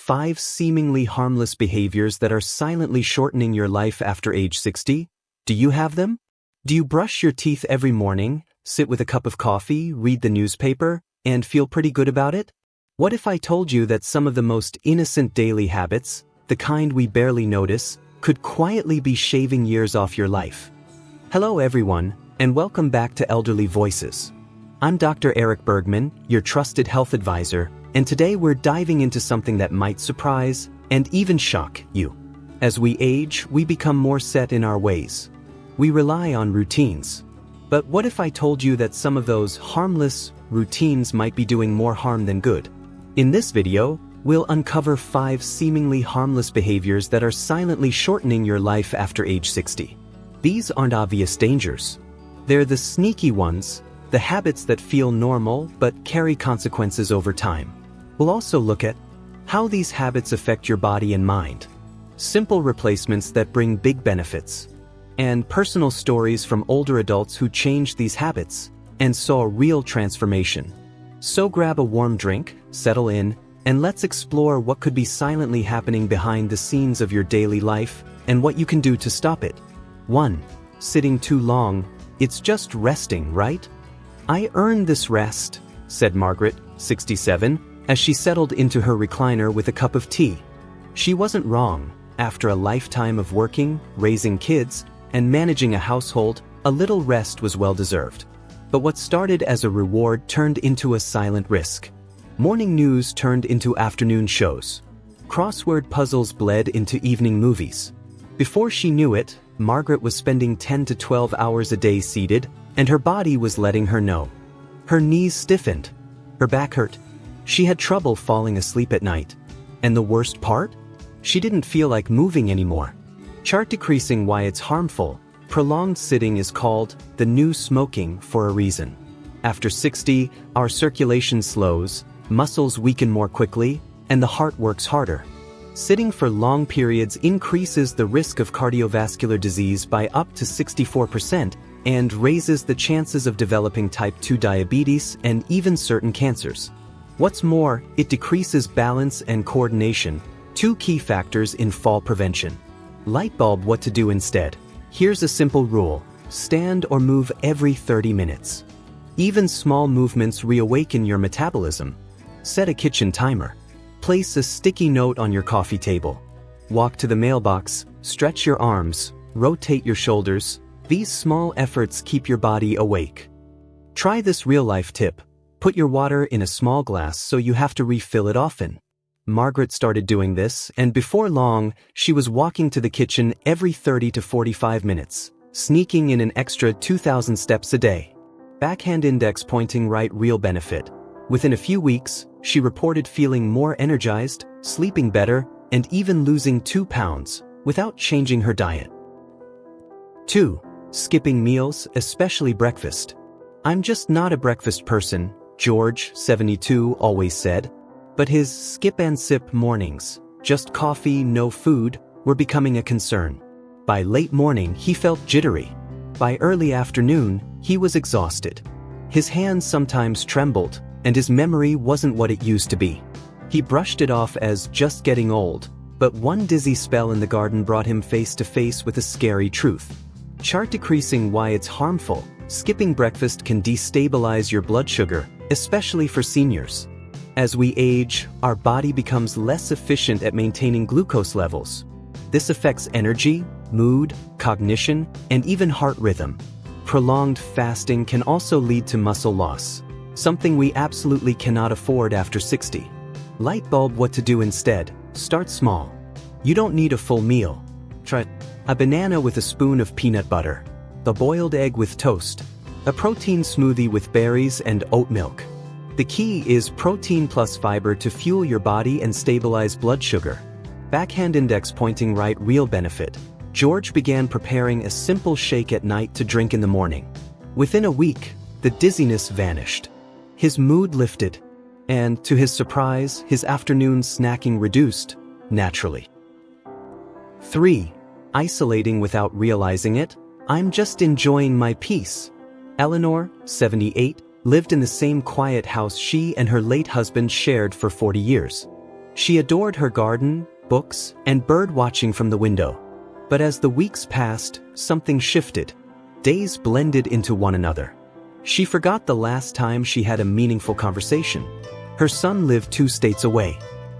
5 seemingly harmless behaviors that are silently shortening your life after age 60. Do you have them? Do you brush your teeth every morning, sit with a cup of coffee, read the newspaper, and feel pretty good about it? What if I told you that some of the most innocent daily habits, the kind we barely notice, could quietly be shaving years off your life? Hello everyone, and welcome back to Elderly Voices. I'm Dr. Eric Bergman, your trusted health advisor, and today we're diving into something that might surprise and even shock you. As we age, we become more set in our ways. We rely on routines. But what if I told you that some of those harmless routines might be doing more harm than good? In this video, we'll uncover 5 seemingly harmless behaviors that are silently shortening your life after age 60. These aren't obvious dangers. They're the sneaky ones, the habits that feel normal but carry consequences over time. We'll also look at how these habits affect your body and mind, simple replacements that bring big benefits, and personal stories from older adults who changed these habits and saw real transformation. So grab a warm drink, settle in, and let's explore what could be silently happening behind the scenes of your daily life and what you can do to stop it. 1. Sitting too long. It's just resting, right? "I earned this rest," said Margaret, 67, as she settled into her recliner with a cup of tea. She wasn't wrong. After a lifetime of working, raising kids, and managing a household, a little rest was well-deserved. But what started as a reward turned into a silent risk. Morning news turned into afternoon shows. Crossword puzzles bled into evening movies. Before she knew it, Margaret was spending 10 to 12 hours a day seated, and her body was letting her know. Her knees stiffened. Her back hurt. She had trouble falling asleep at night. And the worst part? She didn't feel like moving anymore. Chart decreasing. Why it's harmful. Prolonged sitting is called the new smoking for a reason. After 60, our circulation slows, muscles weaken more quickly, and the heart works harder. Sitting for long periods increases the risk of cardiovascular disease by up to 64% and raises the chances of developing type 2 diabetes and even certain cancers. What's more, it decreases balance and coordination, 2 key factors in fall prevention. Light bulb. What to do instead? Here's a simple rule. Stand or move every 30 minutes. Even small movements reawaken your metabolism. Set a kitchen timer. Place a sticky note on your coffee table. Walk to the mailbox, stretch your arms, rotate your shoulders. These small efforts keep your body awake. Try this real-life tip. Put your water in a small glass so you have to refill it often. Margaret started doing this, and before long, she was walking to the kitchen every 30 to 45 minutes, sneaking in an extra 2,000 steps a day. Backhand index pointing right. Real benefit. Within a few weeks, she reported feeling more energized, sleeping better, and even losing 2 pounds without changing her diet. 2. Skipping meals, especially breakfast. "I'm just not a breakfast person," George, 72, always said. But his skip and sip mornings, just coffee, no food, were becoming a concern. By late morning, he felt jittery. By early afternoon, he was exhausted. His hands sometimes trembled, and his memory wasn't what it used to be. He brushed it off as just getting old, but one dizzy spell in the garden brought him face to face with a scary truth. Chart decreasing. Why it's harmful. Skipping breakfast can destabilize your blood sugar, especially for seniors. As we age, our body becomes less efficient at maintaining glucose levels. This affects energy, mood, cognition, and even heart rhythm. Prolonged fasting can also lead to muscle loss, something we absolutely cannot afford after 60. Light bulb. What to do instead. Start small. You don't need a full meal. Try a banana with a spoon of peanut butter, a boiled egg with toast, a protein smoothie with berries and oat milk. The key is protein plus fiber to fuel your body and stabilize blood sugar. Backhand index pointing right. Real benefit. George began preparing a simple shake at night to drink in the morning. Within a week, the dizziness vanished. His mood lifted, and to his surprise, his afternoon snacking reduced, naturally. 3. Isolating without realizing it. "I'm just enjoying my peace." Eleanor, 78, lived in the same quiet house she and her late husband shared for 40 years. She adored her garden, books, and bird watching from the window. But as the weeks passed, something shifted. Days blended into one another. She forgot the last time she had a meaningful conversation. Her son lived 2 states away.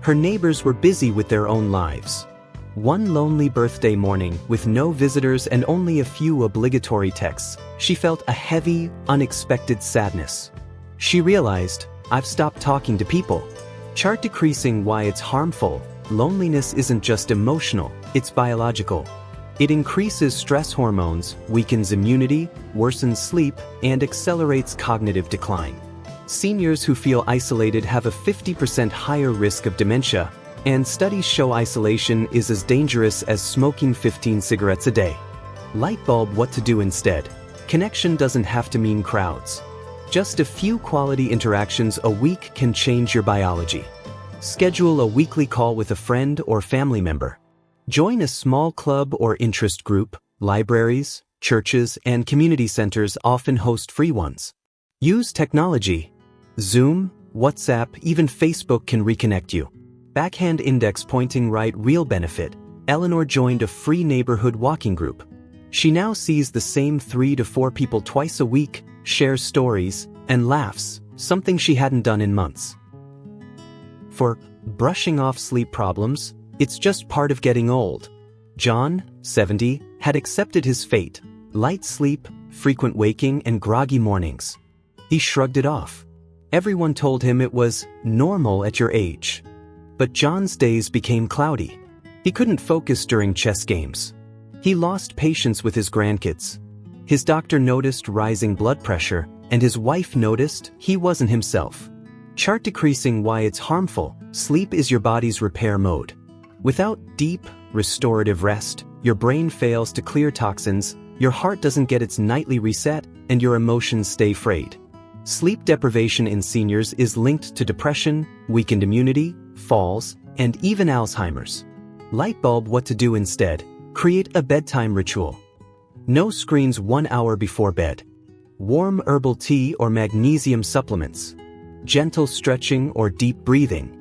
Her neighbors were busy with their own lives. One lonely birthday morning, with no visitors and only a few obligatory texts, she felt a heavy, unexpected sadness. She realized, I've stopped talking to people. Chart decreasing why it's harmful. Loneliness isn't just emotional, it's biological. It increases stress hormones, weakens immunity, worsens sleep, and accelerates cognitive decline. Seniors who feel isolated have a 50% higher risk of dementia, and studies show isolation is as dangerous as smoking 15 cigarettes a day. Lightbulb what to do instead. Connection doesn't have to mean crowds. Just a few quality interactions a week can change your biology. Schedule a weekly call with a friend or family member. Join a small club or interest group. Libraries, churches, and community centers often host free ones. Use technology. Zoom, WhatsApp, even Facebook can reconnect you. Backhand index pointing right real benefit. Eleanor joined a free neighborhood walking group. She now sees the same 3 to 4 people twice a week, shares stories, and laughs, something she hadn't done in months. For brushing off sleep problems, it's just part of getting old. John, 70, had accepted his fate: light sleep, frequent waking, and groggy mornings. He shrugged it off. Everyone told him it was normal at your age. But John's days became cloudy. He couldn't focus during chess games. He lost patience with his grandkids. His doctor noticed rising blood pressure, and his wife noticed he wasn't himself. Chart decreasing why it's harmful. Sleep is your body's repair mode. Without deep, restorative rest, your brain fails to clear toxins, your heart doesn't get its nightly reset, and your emotions stay frayed. Sleep deprivation in seniors is linked to depression, weakened immunity, falls, and even Alzheimer's. Lightbulb what to do instead. Create a bedtime ritual. No screens 1 hour before bed. Warm herbal tea or magnesium supplements. Gentle stretching or deep breathing.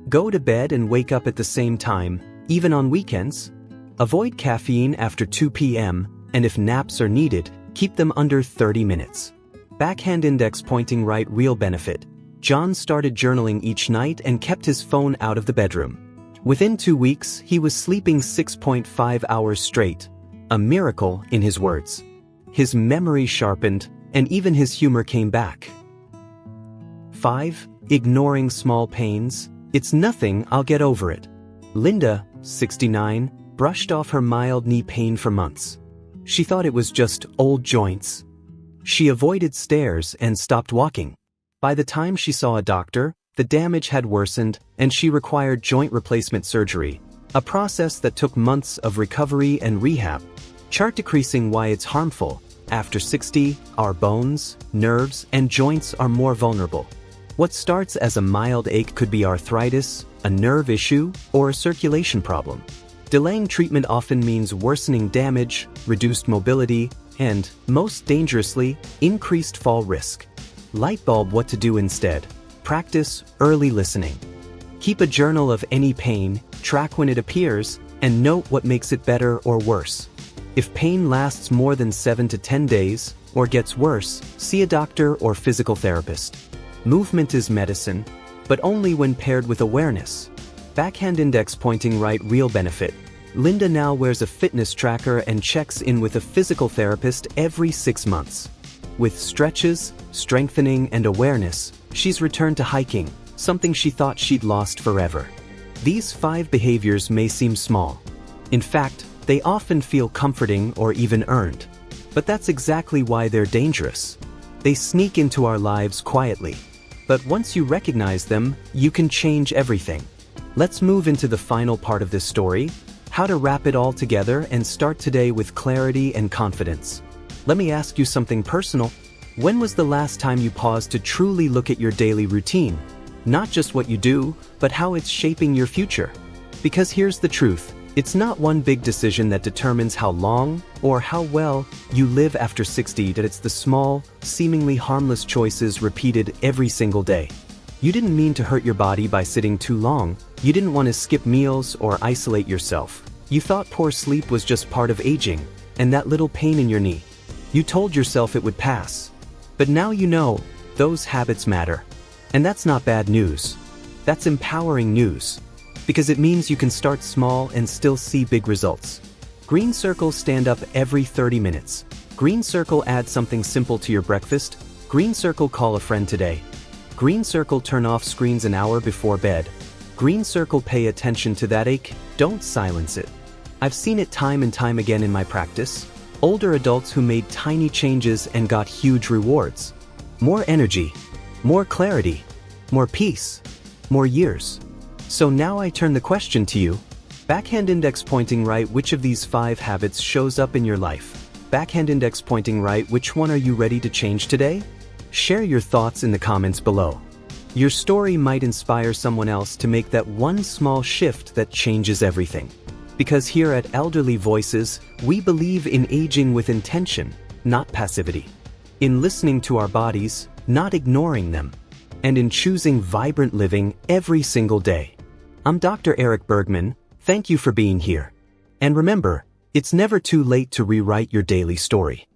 Go to bed and wake up at the same time, even on weekends. Avoid caffeine after 2 p.m., and if naps are needed, keep them under 30 minutes. Backhand index pointing right real benefit. John started journaling each night and kept his phone out of the bedroom. Within 2 weeks, he was sleeping 6.5 hours straight. A miracle, in his words. His memory sharpened, and even his humor came back. 5. Ignoring small pains. It's nothing, I'll get over it. Linda, 69, brushed off her mild knee pain for months. She thought it was just old joints. She avoided stairs and stopped walking. By the time she saw a doctor, the damage had worsened and she required joint replacement surgery, a process that took months of recovery and rehab. Chart decreasing why it's harmful. After 60, our bones, nerves, and joints are more vulnerable. What starts as a mild ache could be arthritis, a nerve issue, or a circulation problem. Delaying treatment often means worsening damage, reduced mobility, and, most dangerously, increased fall risk. Lightbulb what to do instead. Practice early listening. Keep a journal of any pain, track when it appears, and note what makes it better or worse. If pain lasts more than 7 to 10 days, or gets worse, see a doctor or physical therapist. Movement is medicine, but only when paired with awareness. Backhand index pointing right real benefit. Linda now wears a fitness tracker and checks in with a physical therapist every 6 months. With stretches, strengthening, and awareness, she's returned to hiking, something she thought she'd lost forever. These 5 behaviors may seem small. In fact, they often feel comforting or even earned. But that's exactly why they're dangerous. They sneak into our lives quietly. But once you recognize them, you can change everything. Let's move into the final part of this story, how to wrap it all together and start today with clarity and confidence. Let me ask you something personal. When was the last time you paused to truly look at your daily routine? Not just what you do, but how it's shaping your future. Because here's the truth. It's not one big decision that determines how long or how well you live after 60, that it's the small, seemingly harmless choices repeated every single day. You didn't mean to hurt your body by sitting too long, You didn't want to skip meals or isolate yourself. You thought poor sleep was just part of aging, and that little pain in your knee. You told yourself it would pass. But now you know, those habits matter. And that's not bad news. That's empowering news. Because it means you can start small and still see big results. Green Circle stand up every 30 minutes. Green Circle add something simple to your breakfast. Green Circle call a friend today. Green Circle turn off screens an hour before bed. Green Circle pay attention to that ache, don't silence it. I've seen it time and time again in my practice. Older adults who made tiny changes and got huge rewards. More energy, more clarity, more peace, more years. So now I turn the question to you. Backhand index pointing right, which of these 5 habits shows up in your life? Backhand index pointing right, which one are you ready to change today? Share your thoughts in the comments below. Your story might inspire someone else to make that one small shift that changes everything. Because here at Elderly Voices, we believe in aging with intention, not passivity. In listening to our bodies, not ignoring them. And in choosing vibrant living every single day. I'm Dr. Eric Bergman. Thank you for being here. And remember, it's never too late to rewrite your daily story.